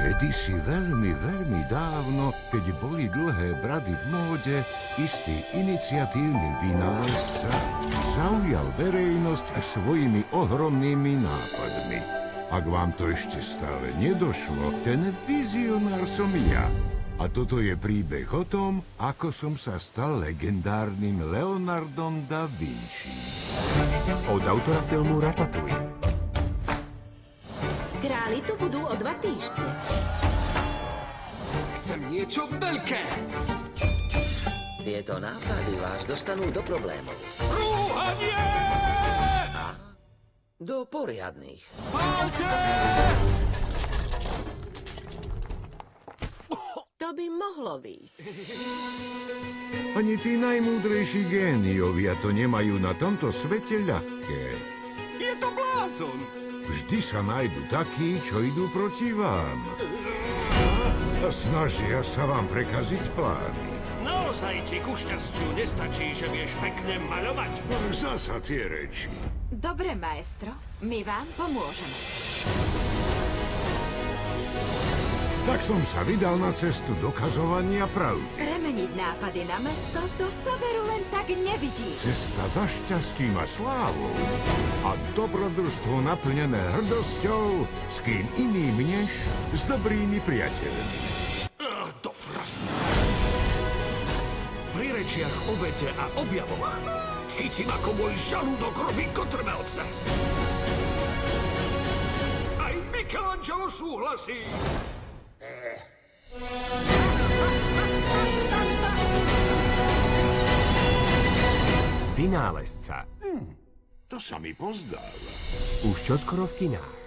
Kedysi veľmi dávno, keď boli dlhé brady v móde, istý iniciatívny vynálezca zaujal verejnosť svojimi ohromnými nápadmi. Ak vám to ešte stále nedošlo, ten vizionár som ja. A toto je príbeh o tom, ako som sa stal legendárnym Leonardom da Vinci. Od autora filmu Ratatouille. Králi tu budú o 2 týždne. Chcem niečo veľké! Tieto nápady vás dostanú do problémov. Rúhanie! A do poriadnych. Pálte! To by mohlo výjsť. Ani tí najmúdrejší géniovia to nemajú na tomto svete ľahké. Je to blázon! Vždy sa nájdu takí, čo idú proti vám. A snažia sa vám prekaziť plány. Naozaj ti ku šťastiu nestačí, že vieš pekne maľovať. Zasa tie reči. Dobre, maestro, my vám pomôžeme. Tak som sa vydal na cestu dokazovania pravdy. Premeniť nápady na mesto, to sa veru len tak nevidí. Cesta za šťastím a slávou a dobrodružstvo naplnené hrdosťou s kým iným než s dobrými priateľmi. Do frasna. Pri rečiach o vede a objavoch cítim, ako môj žalúdok robí kotrmelce. Aj Michelangelo súhlasí. Vynálezca. To sa mi pozdáva. Už čoskoro v kinách.